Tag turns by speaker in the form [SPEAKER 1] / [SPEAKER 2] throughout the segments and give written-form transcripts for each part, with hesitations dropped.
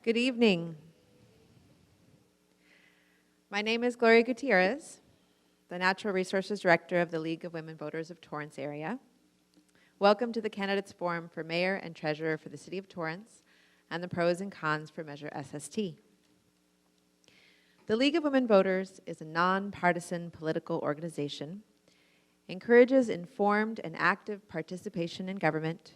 [SPEAKER 1] Good evening. My name is Gloria Gutierrez, the Natural Resources Director of the League of Women Voters of Torrance area. Welcome to the Candidates Forum for Mayor and Treasurer for the City of Torrance and the pros and cons for Measure SST. The League of Women Voters is a nonpartisan political organization, encourages informed and active participation in government,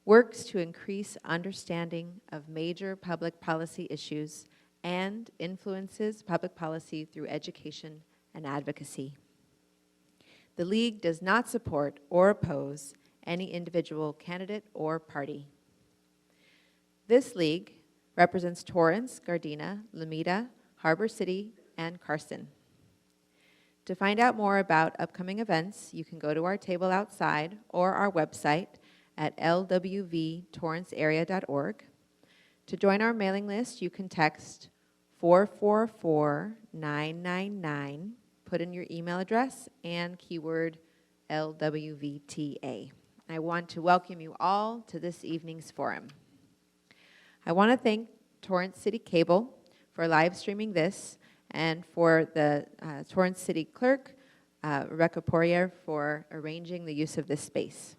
[SPEAKER 1] works to increase understanding of major public policy issues, and influences public policy through education and advocacy. The League does not support or oppose any individual candidate or party. This League represents Torrance, Gardena, Lomita, Harbor City, and Carson. To find out more about upcoming events, you can go to our table outside or our website at lwvtorrancearea.org. To join our mailing list, you can text 444-999, put in your email address and keyword LWVTA. I want to welcome you all to this evening's forum. I want to thank Torrance City Cable for live streaming this and for the Torrance City Clerk, Rebecca Poirier, for arranging the use of this space.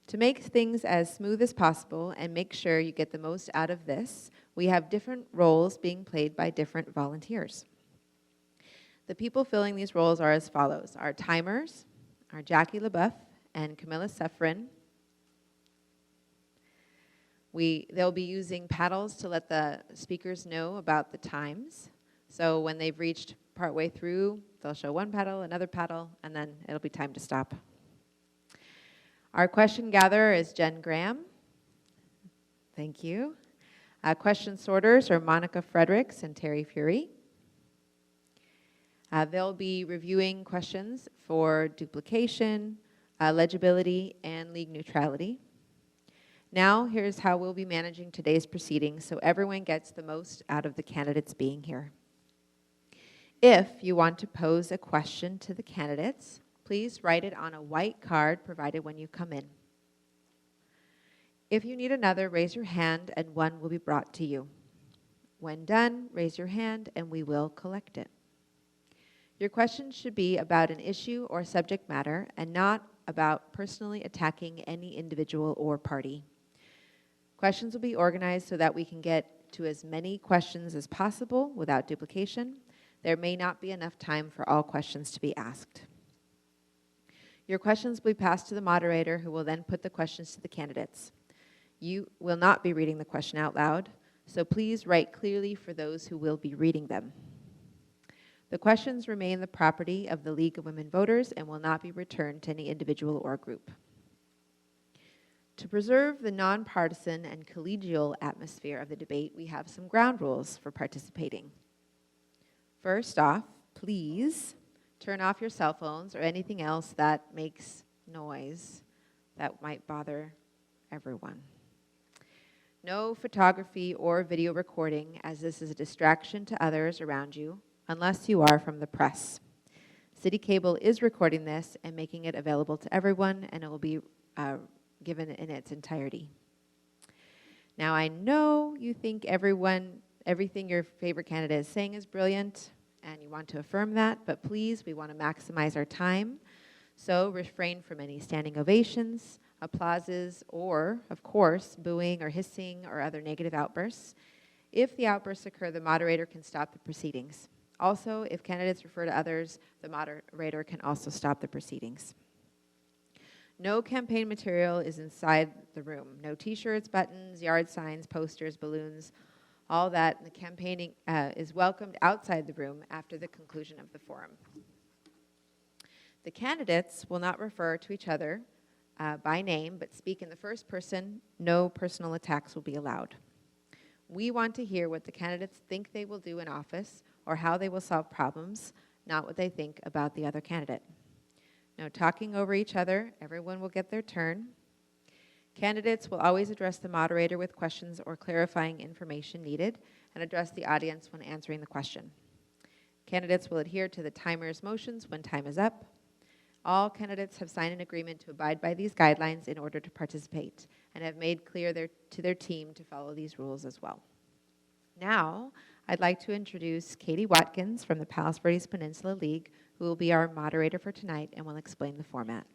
[SPEAKER 1] To make things as smooth as possible and make sure you get the most out of this, we have different roles being played by different volunteers. The people filling these roles are as follows. Our timers are Jackie LaBeouf and Camilla Suffren. They'll be using paddles to let the speakers know about the times. So when they've reached partway through, they'll show one paddle, another paddle, and then it'll be time to stop. Our question gatherer is Jen Graham. Thank you. Question sorters are Monica Fredericks and Terry Fury. They'll be reviewing questions for duplication, legibility, and league neutrality. Now, here's how we'll be managing today's proceedings so everyone gets the most out of the candidates being here. If you want to pose a question to the candidates, please write it on a white card provided when you come in. If you need another, raise your hand and one will be brought to you. When done, raise your hand and we will collect it. Your question should be about an issue or subject matter and not about personally attacking any individual or party. Questions will be organized so that we can get to as many questions as possible without duplication. There may not be enough time for all questions to be asked. Your questions will be passed to the moderator, who will then put the questions to the candidates. You will not be reading the question out loud, so please write clearly for those who will be reading them. The questions remain the property of the League of Women Voters and will not be returned to any individual or group. To preserve the nonpartisan and collegial atmosphere of the debate, we have some ground rules for participating. First off, please turn off your cell phones or anything else that makes noise that might bother everyone. No photography or video recording, as this is a distraction to others around you, unless you are from the press. City Cable is recording this and making it available to everyone, and it will be given in its entirety. Now, I know you think everything your favorite candidate is saying is brilliant, and you want to affirm that, but please, we want to maximize our time. So refrain from any standing ovations, applauses, or, of course, booing or hissing or other negative outbursts. If the outbursts occur, the moderator can stop the proceedings. Also, if candidates refer to others, the moderator can also stop the proceedings. No campaign material is inside the room. No t-shirts, buttons, yard signs, posters, balloons, all that. And the campaigning is welcomed outside the room after the conclusion of the forum. The candidates will not refer to each other by name, but speak in the first person. No personal attacks will be allowed. We want to hear what the candidates think they will do in office or how they will solve problems, not what they think about the other candidate. No talking over each other. Everyone will get their turn. Candidates will always address the moderator with questions or clarifying information needed and address the audience when answering the question. Candidates will adhere to the timer's motions when time is up. All candidates have signed an agreement to abide by these guidelines in order to participate, and have made clear to their team to follow these rules as well. Now, I'd like to introduce Katie Watkins from the Palos Verdes Peninsula League, who will be our moderator for tonight and will explain the format.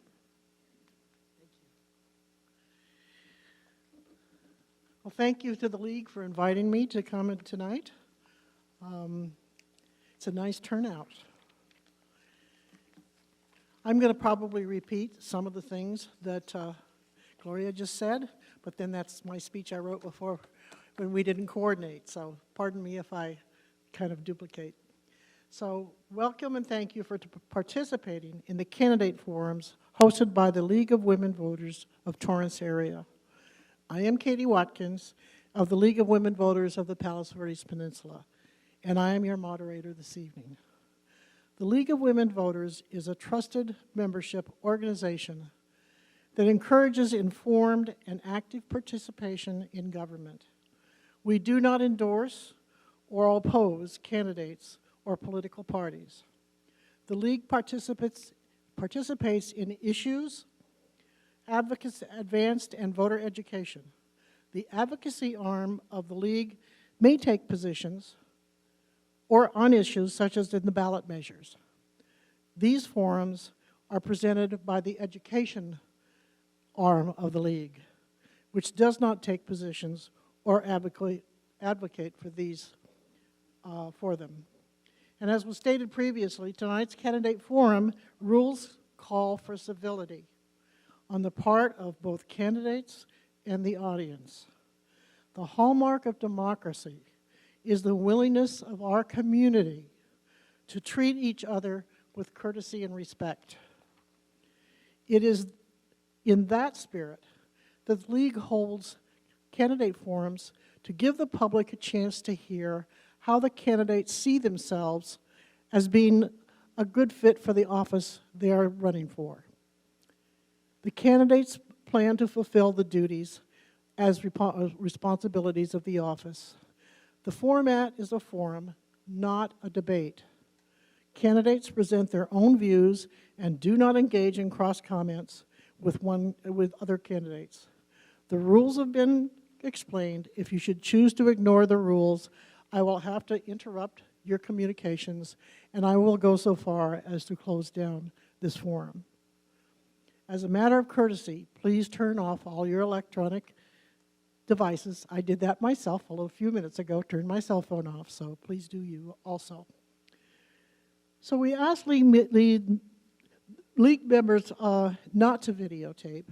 [SPEAKER 2] Well, thank you to the League for inviting me to come in tonight. It's a nice turnout. I'm going to probably repeat some of the things that Gloria just said, but then that's my speech I wrote before when we didn't coordinate, so pardon me if I kind of duplicate. So welcome and thank you for participating in the candidate forums hosted by the League of Women Voters of Torrance area. I am Katie Watkins of the League of Women Voters of the Palos Verdes Peninsula, and I am your moderator this evening. The League of Women Voters is a trusted membership organization that encourages informed and active participation in government. We do not endorse or oppose candidates or political parties. The League participates in issues, advocacy, advanced and voter education. The advocacy arm of the League may take positions or on issues such as in the ballot measures. These forums are presented by the education arm of the League, which does not take positions or advocate for these for them. And as was stated previously, tonight's candidate forum rules call for civility on the part of both candidates and the audience. The hallmark of democracy is the willingness of our community to treat each other with courtesy and respect. It is in that spirit that the League holds candidate forums to give the public a chance to hear how the candidates see themselves as being a good fit for the office they are running for. The candidates plan to fulfill the duties as responsibilities of the office. The format is a forum, not a debate. Candidates present their own views and do not engage in cross comments with other candidates. The rules have been explained. If you should choose to ignore the rules, I will have to interrupt your communications, and I will go so far as to close down this forum. As a matter of courtesy, please turn off all your electronic devices. I did that myself a few minutes ago, turned my cell phone off, so please do you also. So we asked League members not to videotape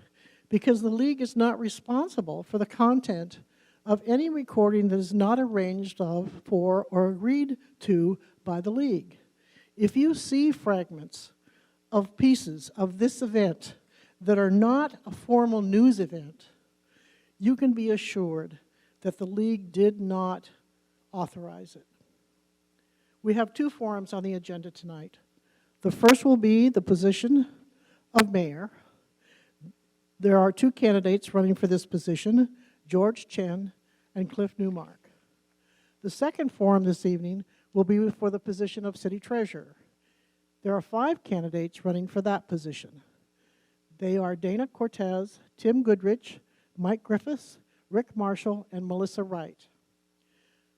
[SPEAKER 2] because the League is not responsible for the content of any recording that is not arranged for or agreed to by the League. If you see fragments of pieces of this event that are not a formal news event, you can be assured that the League did not authorize it. We have two forums on the agenda tonight. The first will be the position of mayor. There are two candidates running for this position, George Chen and Cliff Newmark. The second forum this evening will be for the position of city treasurer. There are 5 candidates running for that position. They are Dana Cortez, Tim Goodrich, Mike Griffiths, Rick Marshall, and Melissa Wright.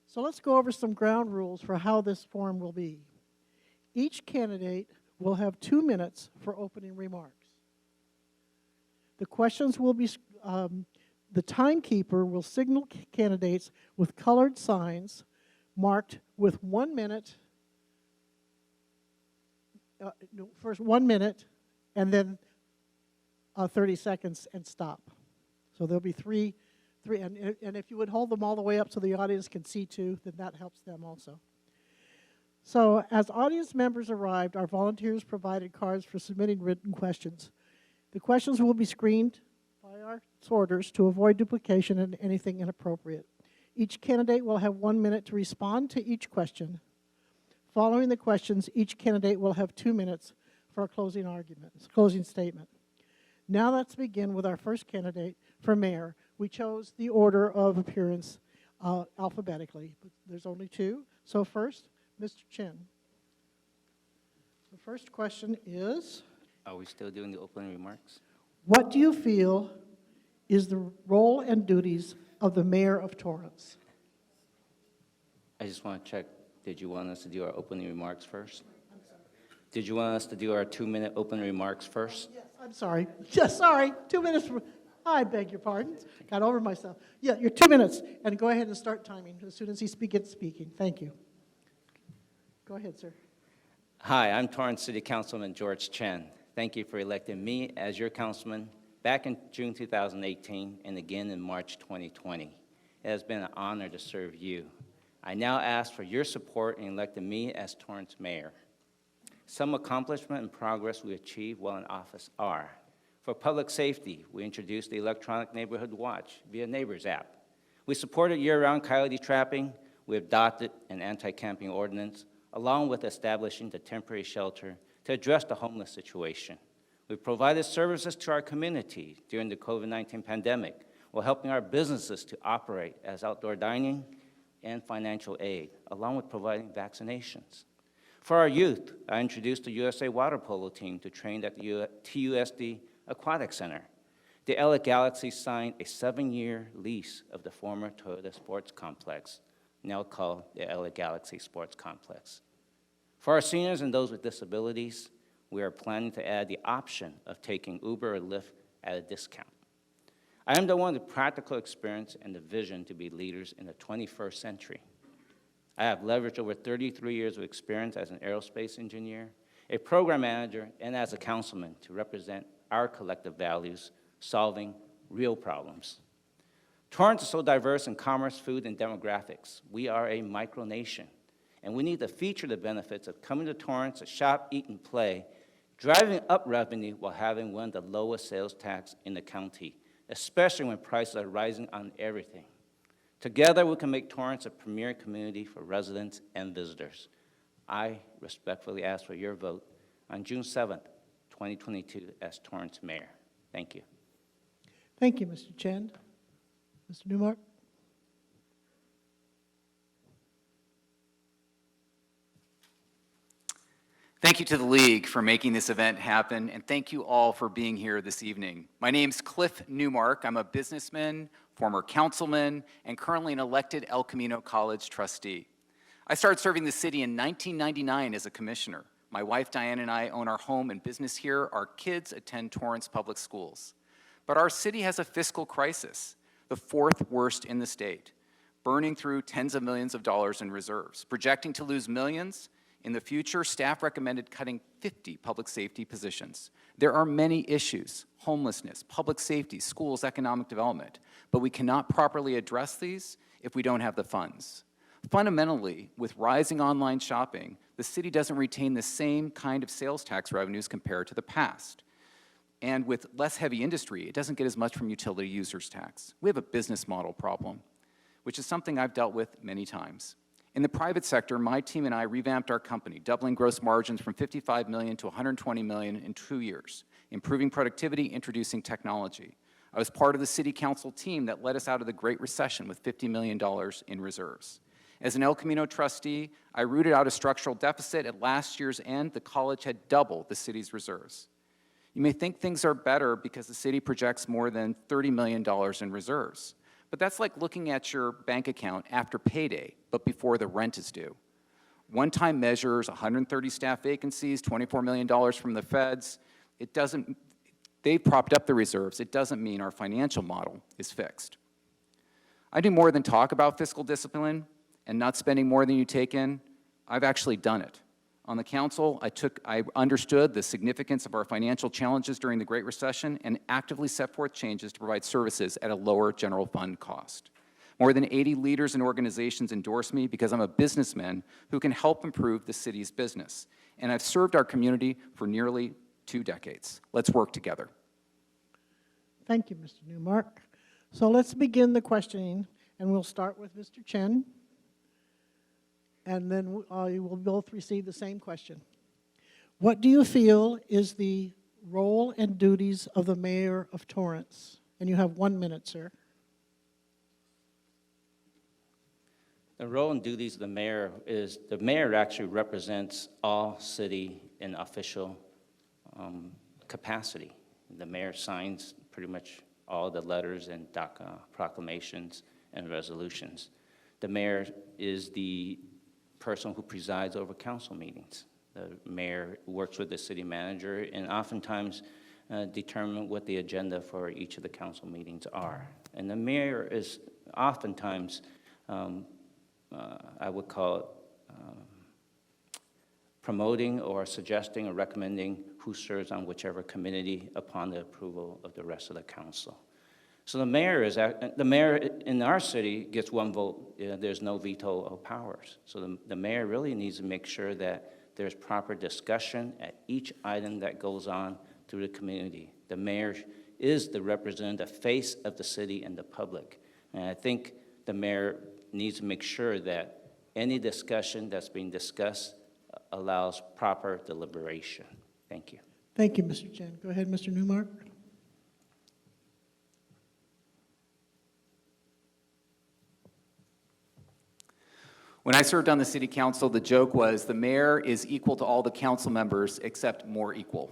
[SPEAKER 2] So let's go over some ground rules for how this forum will be. Each candidate will have 2 minutes for opening remarks. The questions will be, the timekeeper will signal candidates with colored signs marked with 1 minute, first 1 minute, and then 30 seconds and stop. So there'll be three, and if you would hold them all the way up so the audience can see too, then that helps them also. So as audience members arrived, our volunteers provided cards for submitting written questions. The questions will be screened by our sorters to avoid duplication and anything inappropriate. Each candidate will have 1 minute to respond to each question. Following the questions, each candidate will have 2 minutes for a closing statement. Now let's begin with our first candidate for mayor. We chose the order of appearance alphabetically, but there's only 2. So first, Mr. Chen. The first question is,
[SPEAKER 3] are we still doing the opening remarks?
[SPEAKER 2] what do you feel is the role and duties of the mayor of Torrance.
[SPEAKER 3] I just want to check, did you want us to do our opening remarks first? Did you want us to do our 2-minute opening remarks first?
[SPEAKER 2] Yes, I'm sorry. Yes, sorry. 2 minutes. I beg your pardon. Got over myself. Yeah, you're 2 minutes, and go ahead and start timing as soon as he gets speaking. Thank you. Go ahead, sir.
[SPEAKER 3] Hi, I'm Torrance City Councilman George Chen. Thank you for electing me as your councilman back in June 2018 and again in March 2020. It has been an honor to serve you. I now ask for your support in electing me as Torrance mayor. Some accomplishment and progress we achieved while in office are: for public safety, we introduced the electronic neighborhood watch via Neighbors app. We supported year-round coyote trapping. We adopted an anti-camping ordinance, along with establishing the temporary shelter to address the homeless situation. We provided services to our community during the COVID-19 pandemic, while helping our businesses to operate as outdoor dining and financial aid, along with providing vaccinations. For our youth, I introduced the USA Water Polo team to train at the TUSD Aquatic Center. The LA Galaxy signed a 7-year lease of the former Toyota Sports Complex, now called the LA Galaxy Sports Complex. For our seniors and those with disabilities, we are planning to add the option of taking Uber or Lyft at a discount. I am the one with practical experience and the vision to be leaders in the 21st century. I have leveraged over 33 years of experience as an aerospace engineer, a program manager, and as a councilman to represent our collective values, solving real problems. Torrance is so diverse in commerce, food, and demographics. We are a micronation, and we need to feature the benefits of coming to Torrance to shop, eat, and play, driving up revenue while having one of the lowest sales tax in the county, especially when prices are rising on everything. Together, we can make Torrance a premier community for residents and visitors. I respectfully ask for your vote on June 7th, 2022 as Torrance mayor. Thank you.
[SPEAKER 2] Thank you, Mr. Chen. Mr. Newmark?
[SPEAKER 4] Thank you to the League for making this event happen, and thank you all for being here this evening. My name's Cliff Newmark. I'm a businessman, former councilman, and currently an elected El Camino College trustee. I started serving the city in 1999 as a commissioner. My wife, Diane, and I own our home and business here. Our kids attend Torrance Public Schools. But our city has a fiscal crisis, the 4th worst in the state, burning through tens of millions of dollars in reserves. Projecting to lose millions in the future, staff recommended cutting 50 public safety positions. There are many issues: homelessness, public safety, schools, economic development, but we cannot properly address these if we don't have the funds. Fundamentally, with rising online shopping, the city doesn't retain the same kind of sales tax revenues compared to the past. And with less heavy industry, it doesn't get as much from utility users tax. We have a business model problem, which is something I've dealt with many times. In the private sector, my team and I revamped our company, doubling gross margins from $55 million to $120 million in 2 years, improving productivity, introducing technology. I was part of the city council team that led us out of the Great Recession with $50 million in reserves. As an El Camino trustee, I rooted out a structural deficit. At last year's end, the college had doubled the city's reserves. You may think things are better because the city projects more than $30 million in reserves. But that's like looking at your bank account after payday, but before the rent is due. One-time measures, 130 staff vacancies, $24 million from the feds, they've propped up the reserves. It doesn't mean our financial model is fixed. I do more than talk about fiscal discipline and not spending more than you take in. I've actually done it. On the council, I understood the significance of our financial challenges during the Great Recession and actively set forth changes to provide services at a lower general fund cost. More than 80 leaders and organizations endorse me because I'm a businessman who can help improve the city's business. And I've served our community for nearly 2 decades. Let's work together.
[SPEAKER 2] Thank you, Mr. Newmark. So let's begin the questioning, and we'll start with Mr. Chen. And then you will both receive the same question. What do you feel is the role and duties of the mayor of Torrance? And you have 1 minute, sir.
[SPEAKER 3] The role and duties of the mayor actually represents all city in official capacity. The mayor signs pretty much all the letters and proclamations and resolutions. The mayor is the person who presides over council meetings. The mayor works with the city manager and oftentimes determine what the agenda for each of the council meetings are. And the mayor is oftentimes, I would call it, promoting or suggesting or recommending who serves on whichever committee upon the approval of the rest of the council. So the mayor in our city gets one vote. There's no veto of powers. So the mayor really needs to make sure that there's proper discussion at each item that goes on through the community. The mayor is the representative face of the city and the public. And I think the mayor needs to make sure that any discussion that's being discussed allows proper deliberation. Thank you.
[SPEAKER 2] Thank you, Mr. Chen. Go ahead, Mr. Numark.
[SPEAKER 4] When I served on the city council, the joke was the mayor is equal to all the council members except more equal.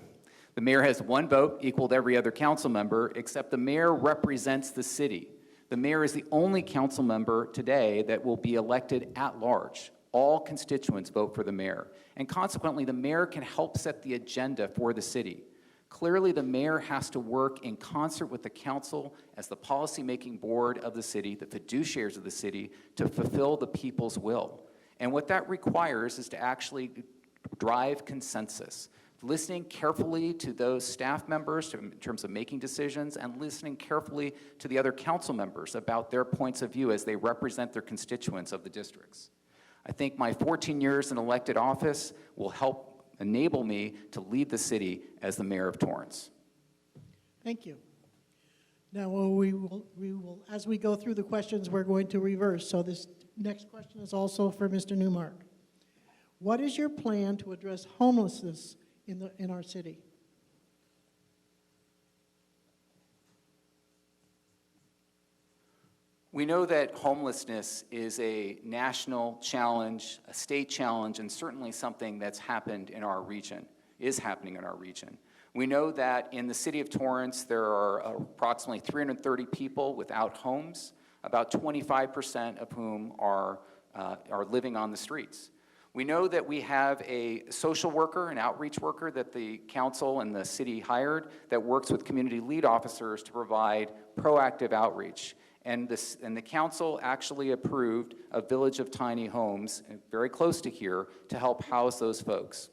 [SPEAKER 4] The mayor has one vote equal to every other council member, except the mayor represents the city. The mayor is the only council member today that will be elected at large. All constituents vote for the mayor, and consequently, the mayor can help set the agenda for the city. Clearly, the mayor has to work in concert with the council as the policymaking board of the city, the fiduciaries of the city, to fulfill the people's will. And what that requires is to actually drive consensus, listening carefully to those staff members in terms of making decisions, and listening carefully to the other council members about their points of view as they represent their constituents of the districts. I think my 14 years in elected office will help enable me to lead the city as the mayor of Torrance.
[SPEAKER 2] Thank you. Now, we will, as we go through the questions, we're going to reverse. So this next question is also for Mr. Newmark. What is your plan to address homelessness in our city?
[SPEAKER 4] We know that homelessness is a national challenge, a state challenge, and certainly something that's happened in our region, is happening in our region. We know that in the city of Torrance, there are approximately 330 people without homes, about 25% of whom are living on the streets. We know that we have a social worker, an outreach worker that the council and the city hired that works with community lead officers to provide proactive outreach. And the council actually approved a village of tiny homes very close to here to help house those folks.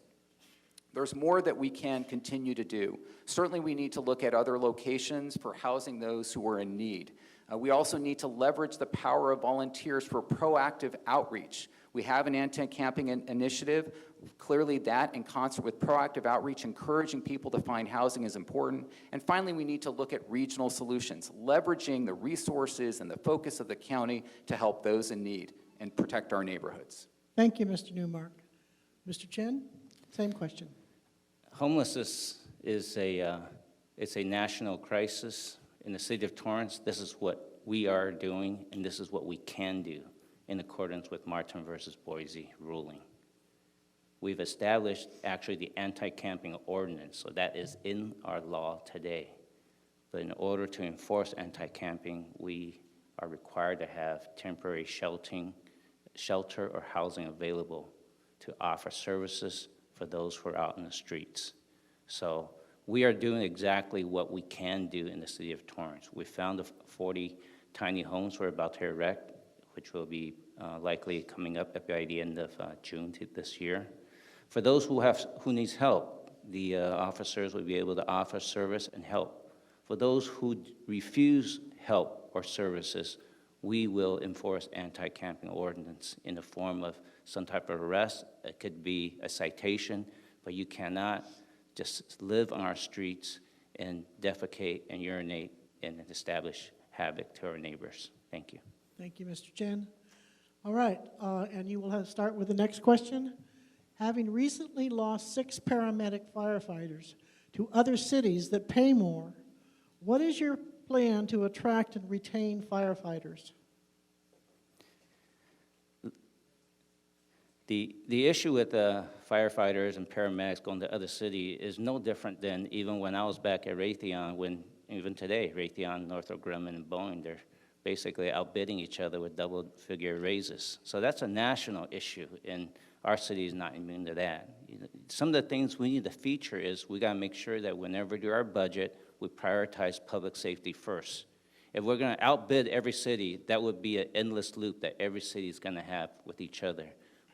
[SPEAKER 4] There's more that we can continue to do. Certainly we need to look at other locations for housing those who are in need. We also need to leverage the power of volunteers for proactive outreach. We have an anti-camping initiative. Clearly that, in concert with proactive outreach, encouraging people to find housing is important. And finally, we need to look at regional solutions, leveraging the resources and the focus of the county to help those in need and protect our neighborhoods.
[SPEAKER 2] Thank you, Mr. Newmark. Mr. Chen, same question.
[SPEAKER 3] Homelessness is it's a national crisis. In the city of Torrance, this is what we are doing, and this is what we can do in accordance with Martin versus Boise ruling. We've established actually the anti-camping ordinance, so that is in our law today. But in order to enforce anti-camping, we are required to have temporary shelter or housing available to offer services for those who are out in the streets. So we are doing exactly what we can do in the city of Torrance. We found the 40 tiny homes we're about to erect, which will be likely coming up by the end of June this year. For those who needs help, the officers will be able to offer service and help. For those who refuse help or services, we will enforce anti-camping ordinance in the form of some type of arrest. It could be a citation, but you cannot just live on our streets and defecate and urinate and establish havoc to our neighbors. Thank you.
[SPEAKER 2] Thank you, Mr. Chen. All right, and you will start with the next question. Having recently lost 6 paramedic firefighters to other cities that pay more, what is your plan to attract and retain firefighters?
[SPEAKER 3] The issue with the firefighters and paramedics going to other city is no different than even when I was back at Raytheon, when even today, Raytheon, Northrop Grumman, and Boeing, they're basically outbidding each other with double-figure raises. So that's a national issue, and our city is not immune to that. Some of the things we need to feature is we got to make sure that whenever we do our budget, we prioritize public safety first. If we're going to outbid every city, that would be an endless loop that every city is going to have with each other.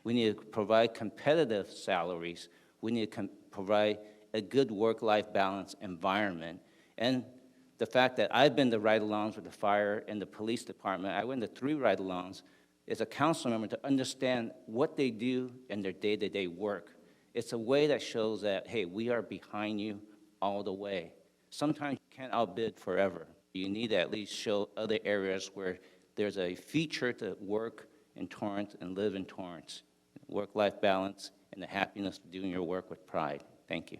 [SPEAKER 3] We need to provide competitive salaries. We need to provide a good work-life balance environment. And the fact that I've been to ride-alongs with the fire and the police department, I went to 3 ride-alongs as a council member to understand what they do in their day-to-day work. It's a way that shows that, hey, we are behind you all the way. Sometimes you can't outbid forever. You need to at least show other areas where there's a feature to work in Torrance and live in Torrance. Work-life balance and the happiness of doing your work with pride. Thank you.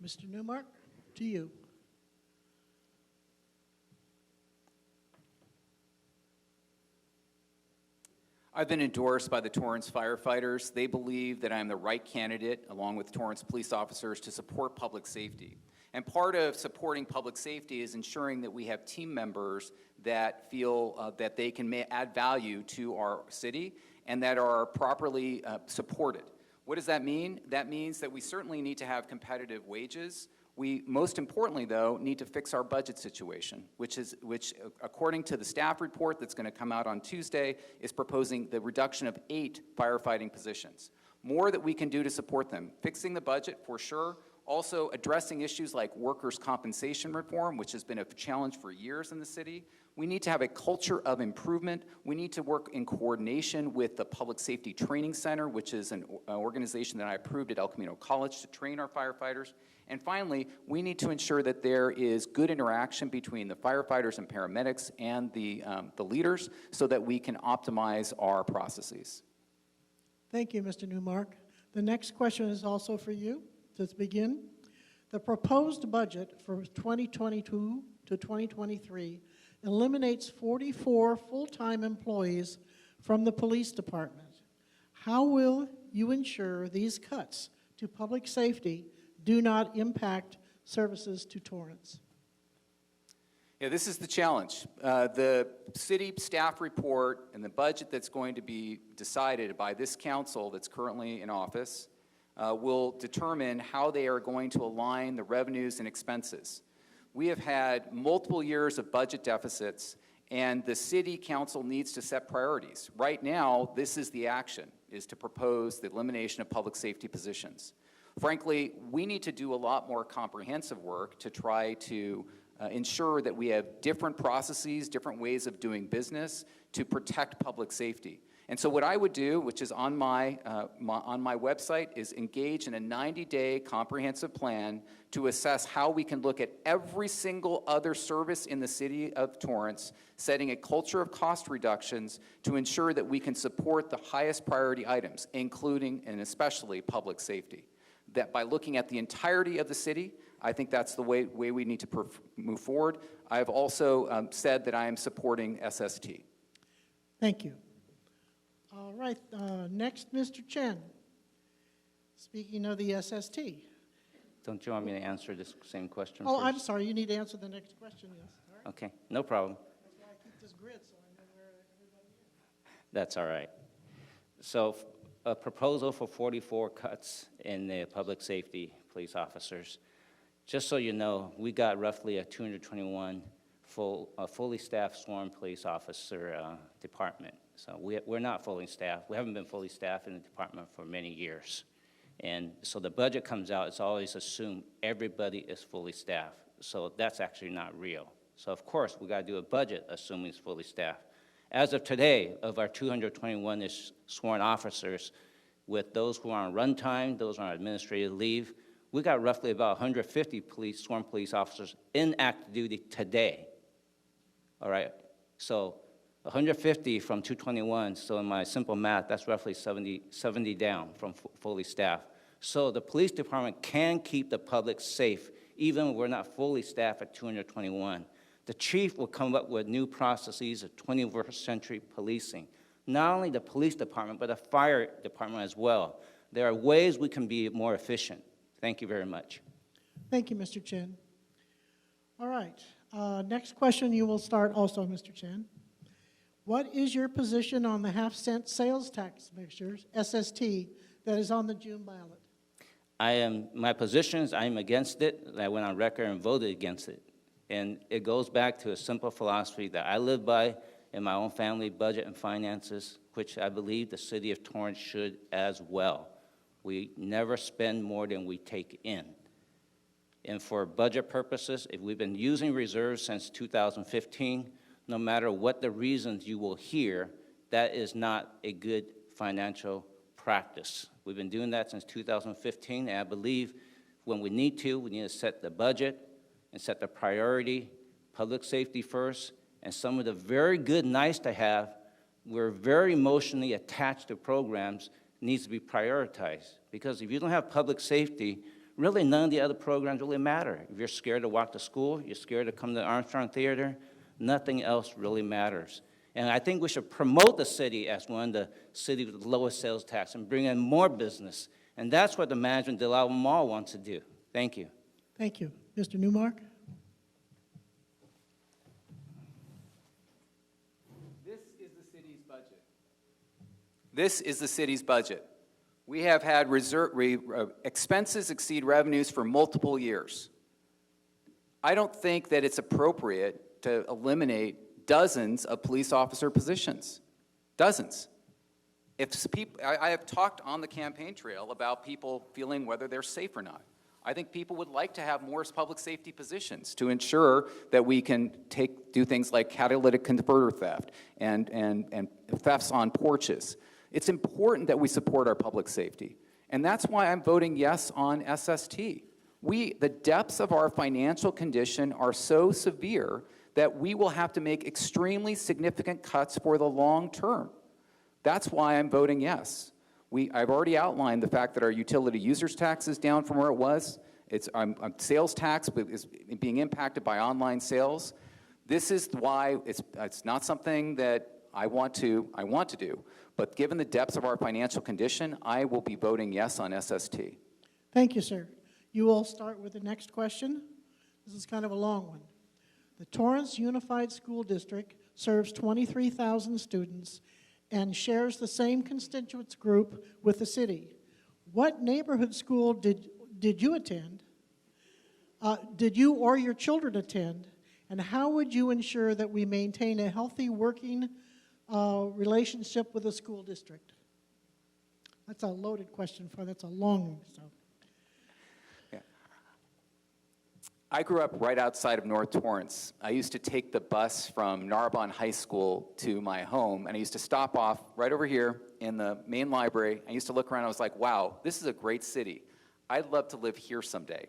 [SPEAKER 2] Mr. Newmark, to you.
[SPEAKER 4] I've been endorsed by the Torrance firefighters. They believe that I'm the right candidate, along with Torrance police officers, to support public safety. And part of supporting public safety is ensuring that we have team members that feel that they can add value to our city and that are properly supported. What does that mean? That means that we certainly need to have competitive wages. We, most importantly, though, need to fix our budget situation, which, according to the staff report that's going to come out on Tuesday, is proposing the reduction of 8 firefighting positions. More that we can do to support them. Fixing the budget, for sure. Also addressing issues like workers' compensation reform, which has been a challenge for years in the city. We need to have a culture of improvement. We need to work in coordination with the Public Safety Training Center, which is an organization that I approved at El Camino College to train our firefighters. And finally, we need to ensure that there is good interaction between the firefighters and paramedics and the leaders so that we can optimize our processes.
[SPEAKER 2] Thank you, Mr. Newmark. The next question is also for you. Let's begin. The proposed budget for 2022 to 2023 eliminates 44 full-time employees from the police department. How will you ensure these cuts to public safety do not impact services to Torrance?
[SPEAKER 4] Yeah, this is the challenge. The city staff report and the budget that's going to be decided by this council that's currently in office will determine how they are going to align the revenues and expenses. We have had multiple years of budget deficits, and the city council needs to set priorities. Right now, this is the action, is to propose the elimination of public safety positions. Frankly, we need to do a lot more comprehensive work to try to ensure that we have different processes, different ways of doing business to protect public safety. And so what I would do, which is on my website, is engage in a 90-day comprehensive plan to assess how we can look at every single other service in the city of Torrance, setting a culture of cost reductions to ensure that we can support the highest priority items, including and especially public safety. That by looking at the entirety of the city, I think that's the way we need to move forward. I've also said that I am supporting SST.
[SPEAKER 2] Thank you. All right, next, Mr. Chen. Speaking of the SST.
[SPEAKER 3] Don't you want me to answer this same question
[SPEAKER 2] Oh,
[SPEAKER 3] first?
[SPEAKER 2] I'm sorry, you need to answer the next question, yes. All right.
[SPEAKER 3] Okay, no problem.
[SPEAKER 2] That's why I keep this grid, so I know where everybody is.
[SPEAKER 3] That's all right. So a proposal for 44 cuts in the public safety police officers. Just so you know, we got roughly a 221 fully staffed sworn police officer department. So we're not fully staffed. We haven't been fully staffed in the department for many years. And so the budget comes out, it's always assumed everybody is fully staffed. So that's actually not real. So of course, we got to do a budget assuming it's fully staffed. As of today, of our 221-ish sworn officers, with those who are on run time, those on administrative leave, we got roughly about 150 sworn police officers in active duty today. All right, so 150 from 221, so in my simple math, that's roughly 70 down from fully staffed. So the police department can keep the public safe, even when we're not fully staffed at 221. The chief will come up with new processes of 21st century policing. Not only the police department, but the fire department as well. There are ways we can be more efficient. Thank you very much.
[SPEAKER 2] Thank you, Mr. Chen. All right. Next question, you will start also, Mr. Chen. What is your position on the half-cent sales tax measures, SST, that is on the June ballot?
[SPEAKER 3] My position is I'm against it. I went on record and voted against it. And it goes back to a simple philosophy that I live by in my own family budget and finances, which I believe the city of Torrance should as well. We never spend more than we take in. And for budget purposes, if we've been using reserves since 2015, no matter what the reasons you will hear, that is not a good financial practice. We've been doing that since 2015, and I believe when we need to set the budget and set the priority, public safety first, and some of the very good nice to have, we're very emotionally attached to programs, needs to be prioritized. Because if you don't have public safety, really none of the other programs really matter. If you're scared to walk to school, you're scared to come to the Armstrong Theater, nothing else really matters. And I think we should promote the city as one of the cities with the lowest sales tax and bring in more business. And that's what the management of Del Mall wants to do. Thank you.
[SPEAKER 2] Thank you. Mr. Newmark?
[SPEAKER 4] This is the city's budget. This is the city's budget. We have had expenses exceed revenues for multiple years. I don't think that it's appropriate to eliminate dozens of police officer positions. Dozens. I have talked on the campaign trail about people feeling whether they're safe or not. I think people would like to have more public safety positions to ensure that we can do things like catalytic converter theft and thefts on porches. It's important that we support our public safety. And that's why I'm voting yes on SST. The depths of our financial condition are so severe that we will have to make extremely significant cuts for the long term. That's why I'm voting yes. I've already outlined the fact that our utility users tax is down from where it was. Sales tax is being impacted by online sales. This is why it's not something that I want to do. But given the depths of our financial condition, I will be voting yes on SST.
[SPEAKER 2] Thank you, sir. You will start with the next question. This is kind of a long one. The Torrance Unified School District serves 23,000 students and shares the same constituents group with the city. What neighborhood school did you attend? Did you or your children attend? And how would you ensure that we maintain a healthy working relationship with the school district? That's a loaded question, that's a long one. So.
[SPEAKER 4] Yeah. I grew up right outside of North Torrance. I used to take the bus from Narbonne High School to my home, and I used to stop off right over here in the main library. I used to look around, I was like, wow, this is a great city. I'd love to live here someday.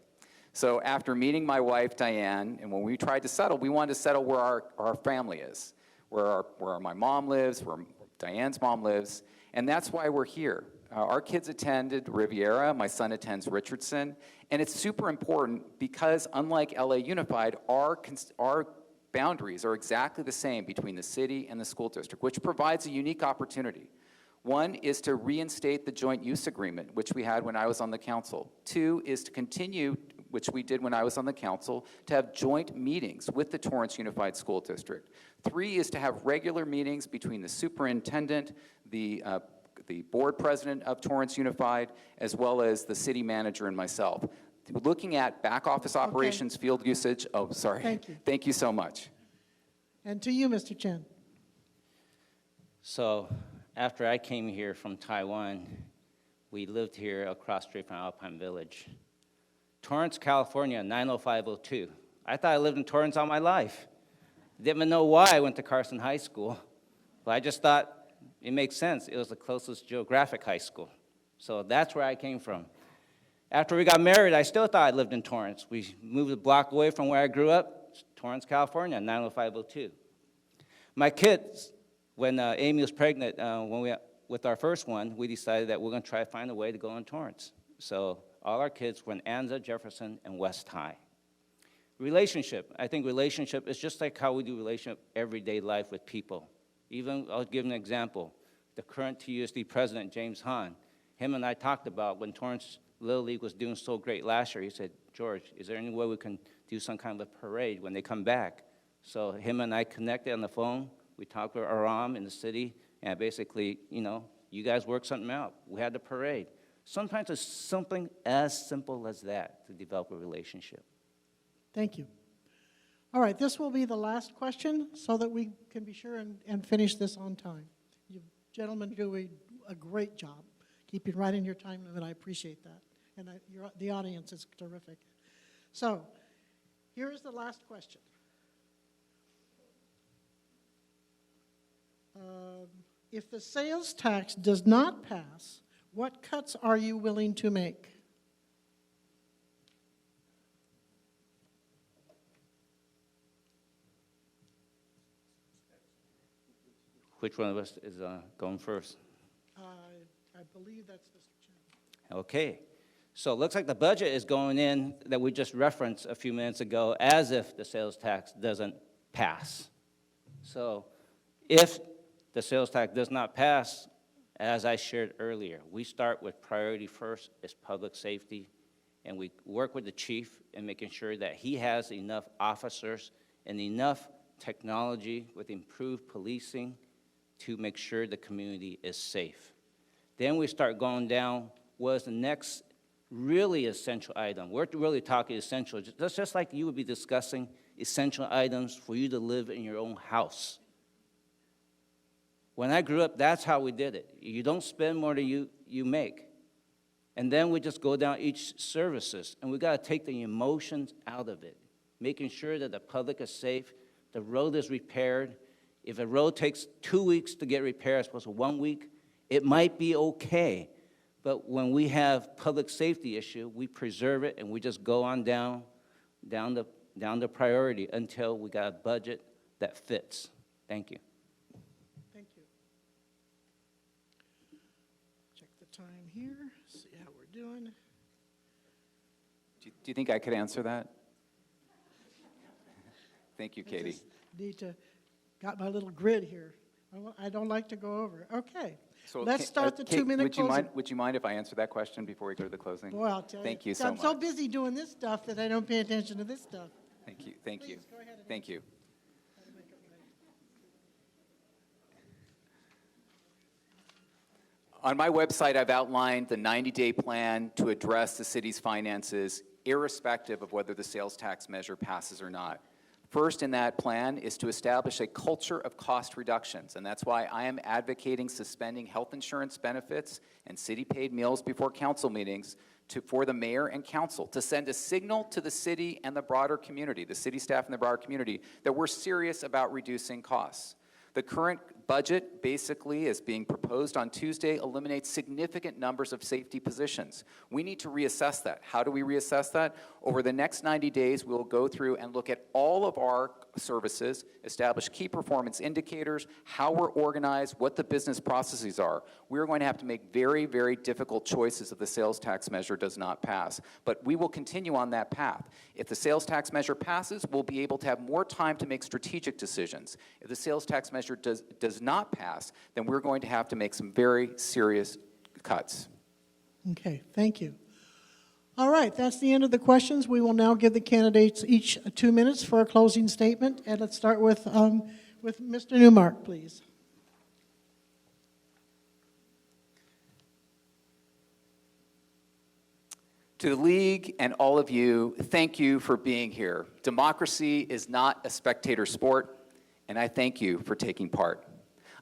[SPEAKER 4] So after meeting my wife, Diane, and when we tried to settle, we wanted to settle where our family is, where my mom lives, where Diane's mom lives, and that's why we're here. Our kids attended Riviera, my son attends Richardson, and it's super important because unlike LA Unified, our boundaries are exactly the same between the city and the school district, which provides a unique opportunity. One is to reinstate the joint use agreement, which we had when I was on the council. Two is to continue, which we did when I was on the council, to have joint meetings with the Torrance Unified School District. Three is to have regular meetings between the superintendent, the board president of Torrance Unified, as well as the city manager and myself. Looking at back office operations, field usage, oh, sorry.
[SPEAKER 2] Thank you.
[SPEAKER 4] Thank you so much.
[SPEAKER 2] And to you, Mr. Chen.
[SPEAKER 3] So after I came here from Taiwan, we lived here across the street from Alpine Village. Torrance, California, 90502. I thought I lived in Torrance all my life. Didn't even know why I went to Carson High School, but I just thought it makes sense. It was the closest geographic high school. So that's where I came from. After we got married, I still thought I lived in Torrance. We moved a block away from where I grew up, Torrance, California, 90502. My kids, when Amy was pregnant, with our first one, we decided that we're going to try to find a way to go in Torrance. So all our kids were in Anza, Jefferson, and West High. Relationship. I think relationship is just like how we do relationship everyday life with people. Even, I'll give an example. The current TUSD president, James Hahn, him and I talked about when Torrance Little League was doing so great last year. He said, George, is there any way we can do some kind of a parade when they come back. So him and I connected on the phone. We talked with Aram in the city, and basically, you guys work something out. We had the parade. Sometimes it's something as simple as that to develop a relationship.
[SPEAKER 2] Thank you. All right, this will be the last question so that we can be sure and finish this on time. You gentlemen do a great job. Keeping right in your time limit, I appreciate that. And the audience is terrific. So, here is the last question. If the sales tax does not pass, what cuts are you willing to make?
[SPEAKER 3] Which one of us is going first?
[SPEAKER 2] I believe that's Mr. Chen.
[SPEAKER 3] Okay. So it looks like the budget is going in that we just referenced a few minutes ago as if the sales tax doesn't pass. So if the sales tax does not pass, as I shared earlier, we start with priority first is public safety, and we work with the chief in making sure that he has enough officers and enough technology with improved policing to make sure the community is safe. Then we start going down, what is the next really essential item? We're really talking essential. That's just like you would be discussing essential items for you to live in your own house. When I grew up, that's how we did it. You don't spend more than you make. And then we just go down each services, and we got to take the emotions out of it, making sure that the public is safe, the road is repaired. If a road takes 2 weeks to get repaired as opposed to 1 week, it might be okay. But when we have public safety issue, we preserve it, and we just go on down the priority until we got a budget that fits. Thank you.
[SPEAKER 2] Thank you. Check the time here, see how we're doing.
[SPEAKER 4] Do you think I could answer that? Thank you,
[SPEAKER 2] I
[SPEAKER 4] Katie.
[SPEAKER 2] just need to, got my little grid here. I don't like to go over. Okay,
[SPEAKER 4] So
[SPEAKER 2] let's start the 2-minute closing.
[SPEAKER 4] Would you mind if I answer that question before we go to the closing?
[SPEAKER 2] Boy, I'll tell you.
[SPEAKER 4] Thank you so
[SPEAKER 2] I'm
[SPEAKER 4] much.
[SPEAKER 2] so busy doing this stuff that I don't pay attention to this stuff.
[SPEAKER 4] Thank you. Thank you.
[SPEAKER 2] Please, go ahead and
[SPEAKER 4] Thank you. On my website, I've outlined the 90-day plan to address the city's finances, irrespective of whether the sales tax measure passes or not. First in that plan is to establish a culture of cost reductions, and that's why I am advocating suspending health insurance benefits and city-paid meals before council meetings for the mayor and council to send a signal to the city and the broader community, the city staff and the broader community, that we're serious about reducing costs. The current budget, basically, as being proposed on Tuesday, eliminates significant numbers of safety positions. We need to reassess that. How do we reassess that? Over the next 90 days, we'll go through and look at all of our services, establish key performance indicators, how we're organized, what the business processes are. We're going to have to make very, very difficult choices if the sales tax measure does not pass. But we will continue on that path. If the sales tax measure passes, we'll be able to have more time to make strategic decisions. If the sales tax measure does not pass, then we're going to have to make some very serious cuts.
[SPEAKER 2] Okay, thank you. All right, that's the end of the questions. We will now give the candidates each 2 minutes for a closing statement, and let's start with Mr. Newmark, please.
[SPEAKER 4] To the League and all of you, thank you for being here. Democracy is not a spectator sport, and I thank you for taking part.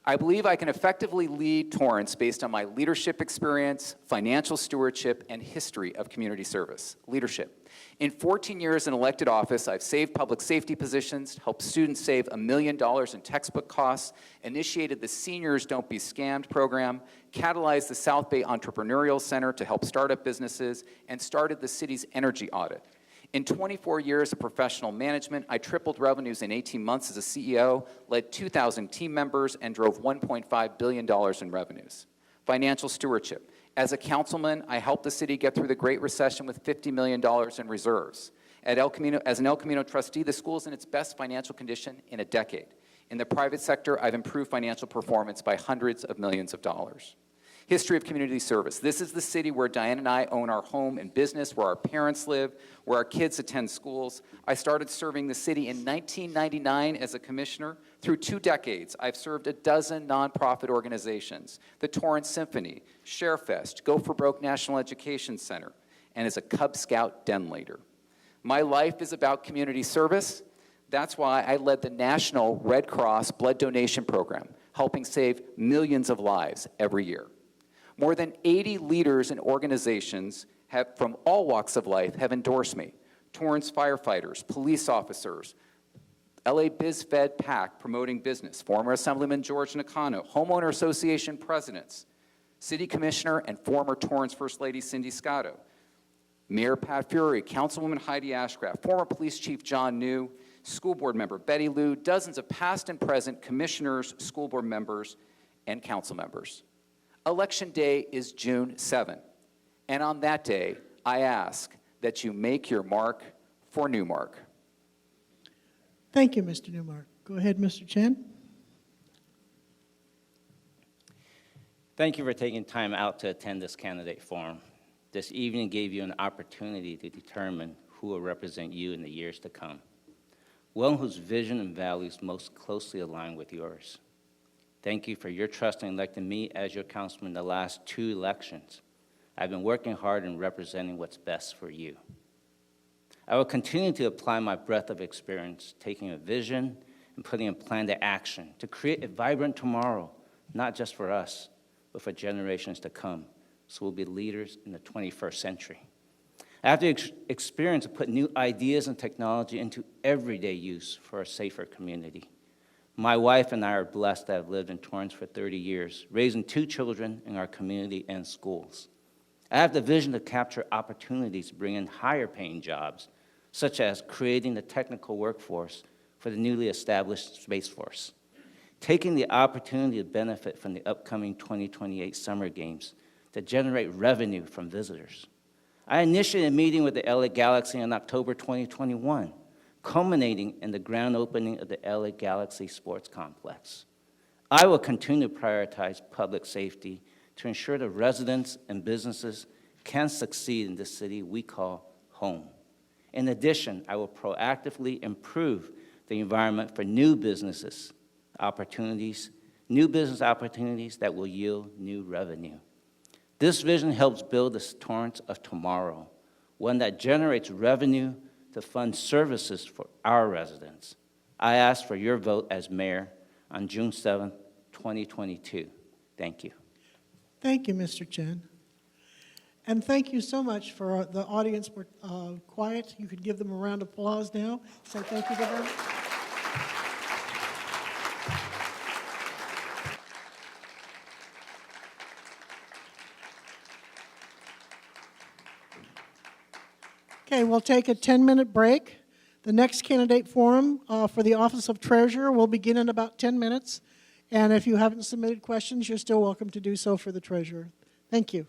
[SPEAKER 4] I believe I can effectively lead Torrance based on my leadership experience, financial stewardship, and history of community service. Leadership. In 14 years in elected office, I've saved public safety positions, helped students save $1 million in textbook costs, initiated the Seniors Don't Be Scammed program, catalyzed the South Bay Entrepreneurial Center to help startup businesses, and started the city's energy audit. In 24 years of professional management, I tripled revenues in 18 months as a CEO, led 2,000 team members, and drove $1.5 billion in revenues. Financial stewardship. As a councilman, I helped the city get through the Great Recession with $50 million in reserves. As an El Camino trustee, the school is in its best financial condition in a decade. In the private sector, I've improved financial performance by hundreds of millions of dollars. History of community service. This is the city where Diane and I own our home and business, where our parents live, where our kids attend schools. I started serving the city in 1999 as a commissioner. Through 2 decades, I've served a dozen nonprofit organizations, the Torrance Symphony, ShareFest, Go for Broke National Education Center, and as a Cub Scout den leader. My life is about community service. That's why I led the National Red Cross Blood Donation Program, helping save millions of lives every year. More than 80 leaders and organizations from all walks of life have endorsed me. Torrance firefighters, police officers, LA BizFed PAC promoting business, former Assemblyman George Nakano, Homeowner Association presidents, City Commissioner and former Torrance First Lady Cindy Scotto, Mayor Pat Fury, Councilwoman Heidi Ashcraft, former Police Chief John New, School Board Member Betty Lou, dozens of past and present commissioners, school board members, and council members. Election Day is June 7, and on that day, I ask that you make your mark for Newmark.
[SPEAKER 2] Thank you, Mr. Newmark. Go ahead, Mr. Chen.
[SPEAKER 3] Thank you for taking time out to attend this candidate forum. This evening gave you an opportunity to determine who will represent you in the years to come, one whose vision and values most closely align with yours. Thank you for your trust in electing me as your councilman in the last 2 elections. I've been working hard in representing what's best for you. I will continue to apply my breadth of experience, taking a vision and putting a plan to action to create a vibrant tomorrow, not just for us, but for generations to come, so we'll be leaders in the 21st century. I have the experience to put new ideas and technology into everyday use for a safer community. My wife and I are blessed to have lived in Torrance for 30 years, raising 2 children in our community and schools. I have the vision to capture opportunities to bring in higher-paying jobs, such as creating the technical workforce for the newly established Space Force, taking the opportunity to benefit from the upcoming 2028 Summer Games to generate revenue from visitors. I initiated a meeting with the LA Galaxy in October 2021, culminating in the grand opening of the LA Galaxy Sports Complex. I will continue to prioritize public safety to ensure the residents and businesses can succeed in this city we call home. In addition, I will proactively improve the environment for new business opportunities that will yield new revenue. This vision helps build the Torrance of tomorrow, one that generates revenue to fund services for our residents. I ask for your vote as mayor on June 7th, 2022. Thank you.
[SPEAKER 2] Thank you, Mr. Chen. And thank you so much for the audience were quiet. You could give them a round of applause now. Say thank you to them. Okay, we'll take a 10-minute break. The next candidate forum for the Office of Treasurer will begin in about 10 minutes. And if you haven't submitted questions, you're still welcome to do so for the Treasurer. Thank you.